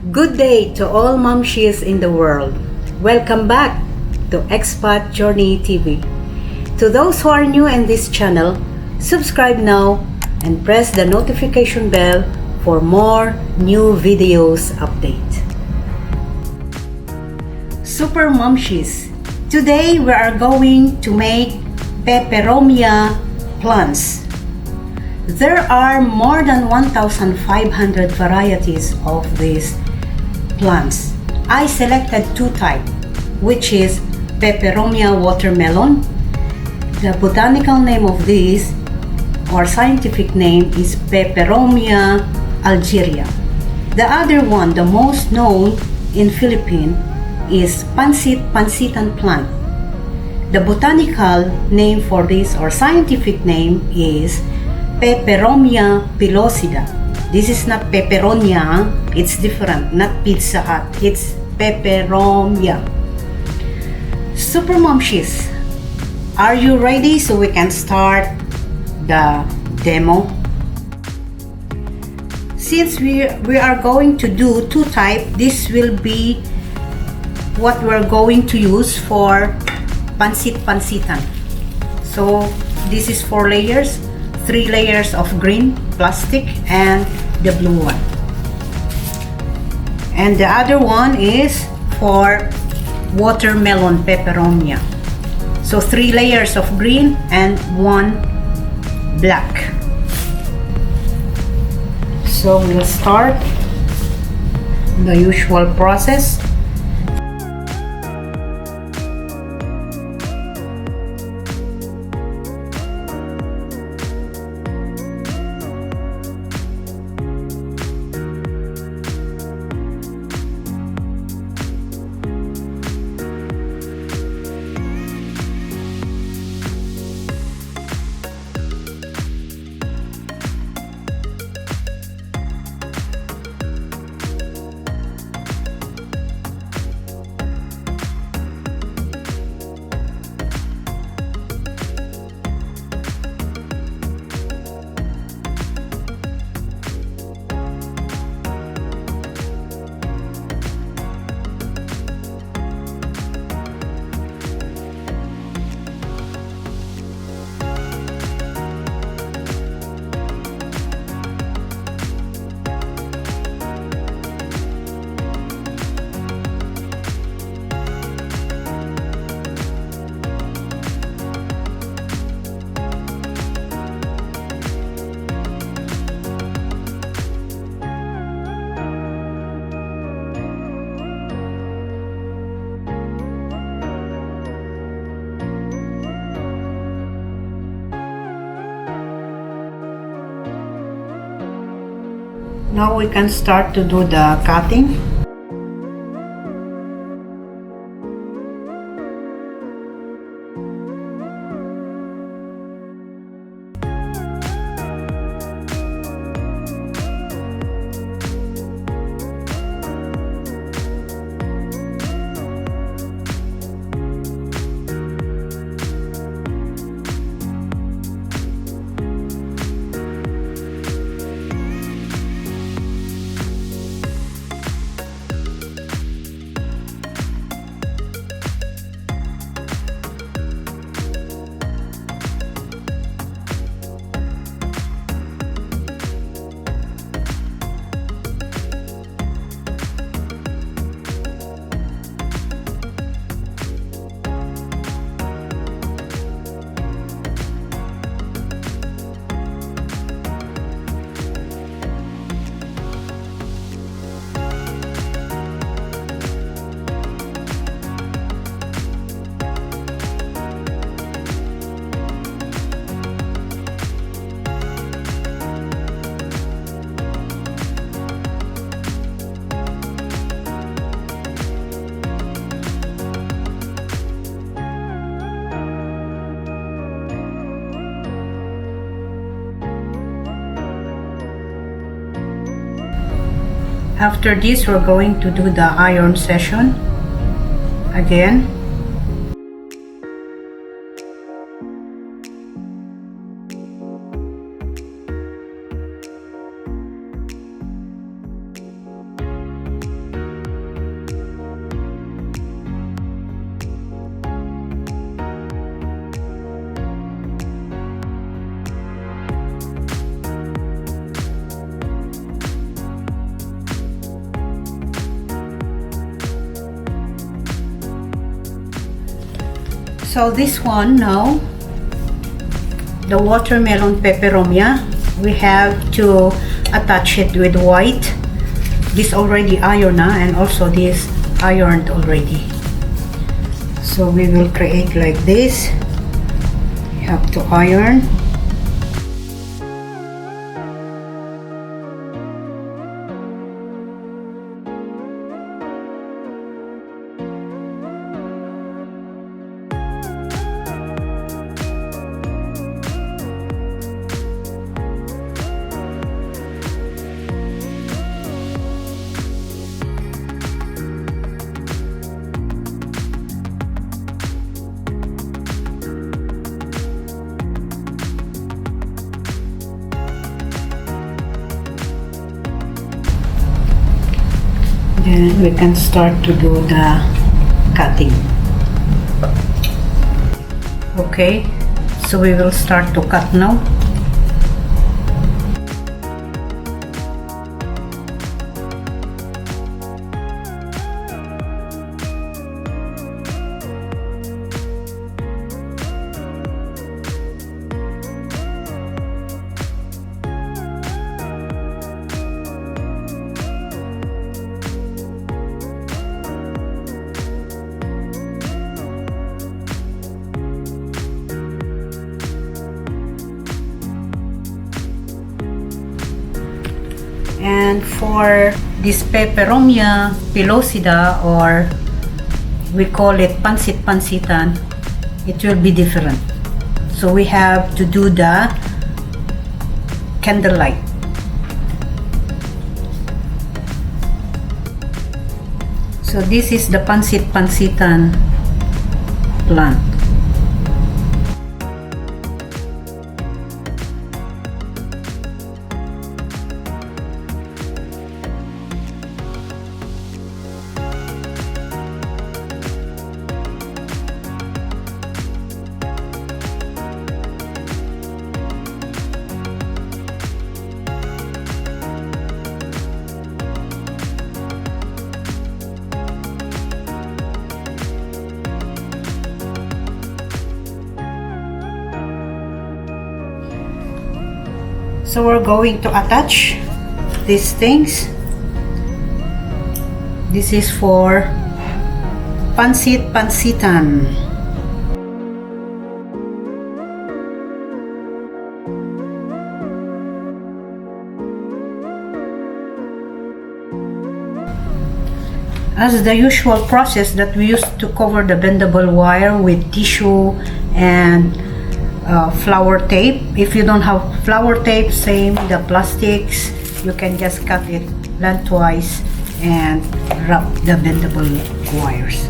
Good day to all Momshies in the world. Welcome back to Expat Journey TV. To those who are new in this channel, subscribe now and press the notification bell for more new videos update. Super Momshies, today we are going to make Peperomia Plants. There are more than 1,500 varieties of these plants. I selected two types, which is Peperomia watermelon. The botanical name of this, or scientific name, is Peperomia algeria. The other one, the most known in Philippines, is Pansit-pansitan plant. The botanical name for this, or scientific name, is Peperomia Pellucida. This is not peperonia, it's different, not Pizza Hut, it's Peperomia. Super Momshies, are you ready so we can start the demo? Since we are going to do two types, this will be what we're going to use for Pansit-pansitan. So this is 4 layers. 3 layers of green plastic and the blue one, and the other one is for watermelon peperomia. So 3 layers of green and 1 black. So we'll start the usual process. Now we can start to do the cutting. After this, we're going to do the iron session again. So this one now, the watermelon peperomia, we have to attach it with white. This already ironed and also this ironed already. So we will create like this. You have to iron. Then we can start to do the cutting. Okay, so we will start to cut now. And for this Peperomia Pellucida, or we call it Pansit-pansitan, it will be different. So we have to do the candlelight. So this is the Pansit-pansitan plant. So we're going to attach these things. This is for Pansit-pansitan. As the usual process that we used to cover the bendable wire with tissue and flower tape. If you don't have flower tape, same the plastics, you can just cut it lengthwise and wrap the bendable wires.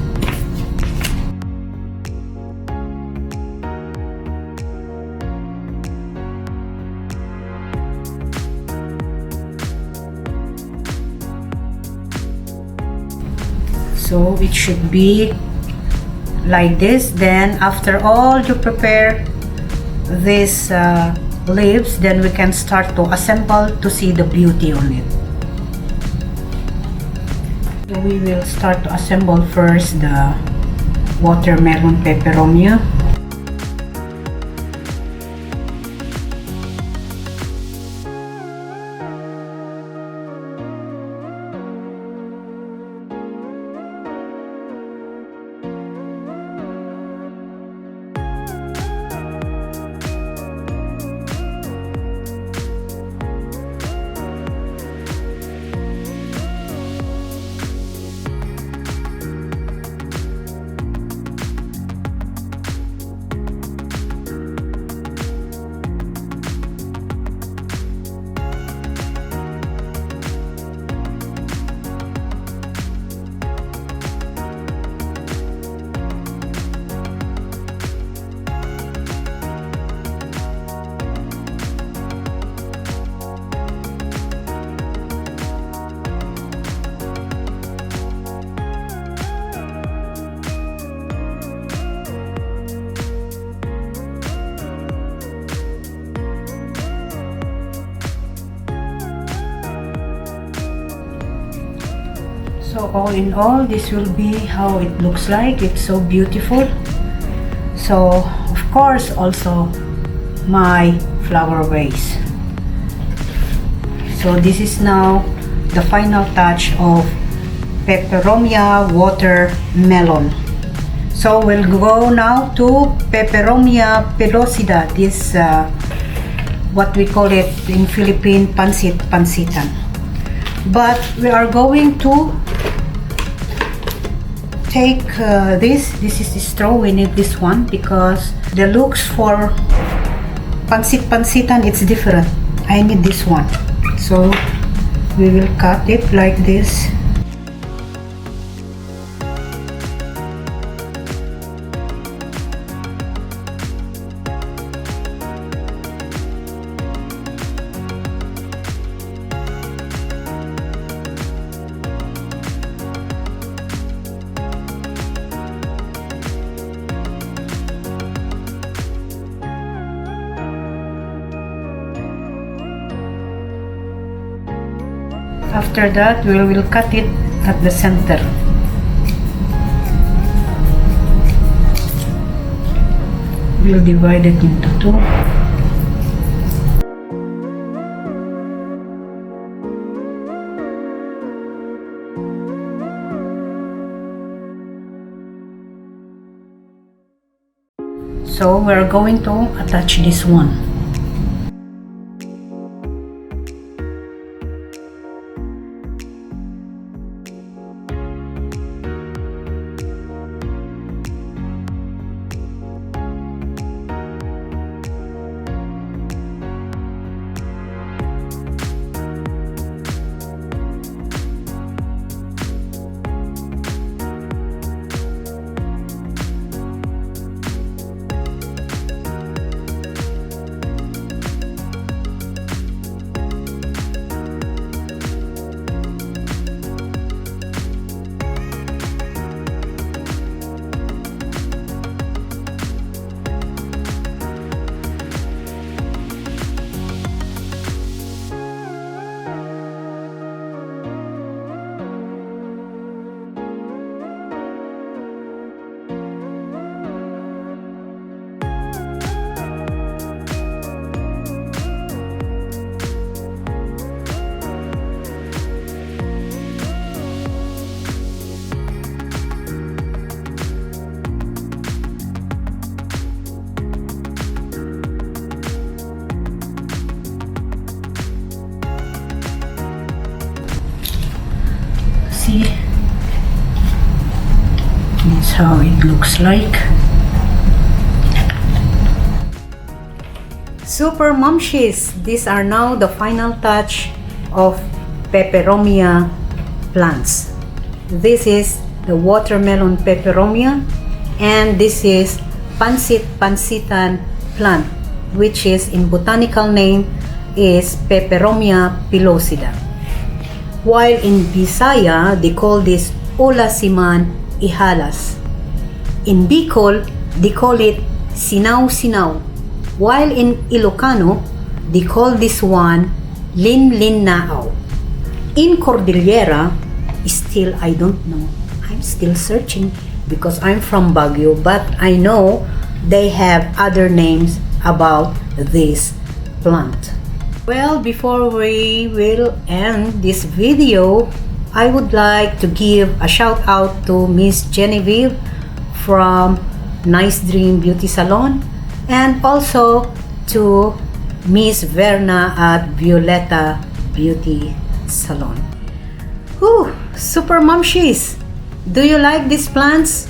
So it should be like this. Then after all you prepare these leaves, then we can start to assemble to see the beauty on it. So we will start to assemble first the watermelon peperomia. So all in all, this will be how it looks like. It's so beautiful. So of course also my flower vase. So this is now the final touch of Peperomia watermelon. So we'll go now to Peperomia Pellucida. This what we call it in Philippine Pansit-pansitan. But we are going to take this is the straw. We need this one because the looks for Pansit-pansitan, it's different. I need this one. So we will cut it like this. After that, we will cut it at the center. We'll divide it into two. So we're going to attach this one. See, that's how it looks like. Super Momshies, these are now the final touch of Peperomia plants. This is the watermelon peperomia, and this is Pansit-pansitan plant, which is in botanical name is Peperomia Pellucida. While in Bisaya, they call this Olasiman, Ihalas. In Bicol, they call it Sinaw-sinaw. While in Ilocano, they call this one Lin-Linnaaw. In Cordillera, still I don't know. I'm still searching because I'm from Baguio, but I know they have other names about this plant. Well, before we will end this video, I would like to give a shout out to Miss Genevieve from Nice Dream Beauty Salon, and also to Miss Verna at Violeta Beauty Salon. Whew, Super Momshies! Do you like these plants?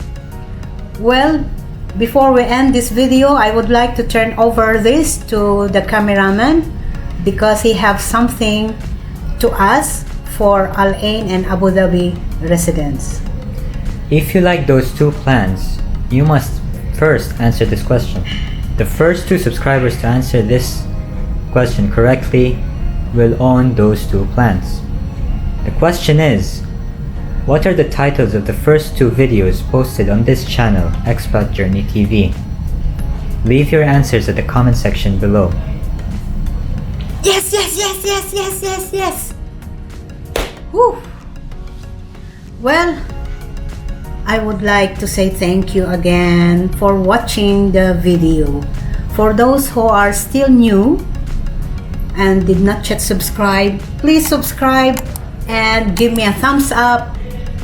Well, before we end this video, I would like to turn over this to the cameraman because he have something to ask for Al Ain and Abu Dhabi residents. If you like those two plants, you must first answer this question. The first 2 subscribers to answer this question correctly will own those 2 plants. The question is, what are the titles of the first 2 videos posted on this channel, Expat Journey TV? Leave your answers at the comment section below. Yes, yes, yes, yes, yes, yes, yes. Whew. Well, I would like to say thank you again for watching the video. For those who are still new and did not yet subscribe, please subscribe and give me a thumbs up,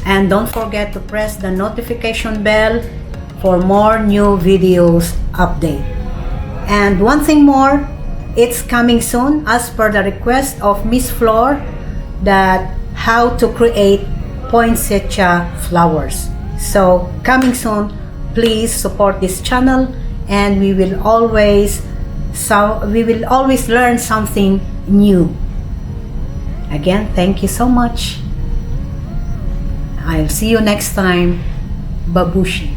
and don't forget to press the notification bell for more new videos update. And one thing more, it's coming soon as per the request of Miss Flor, that how to create poinsettia flowers. So coming soon, please support this channel, and we will always learn something new. Again, thank you so much. I'll see you next time. Babushi.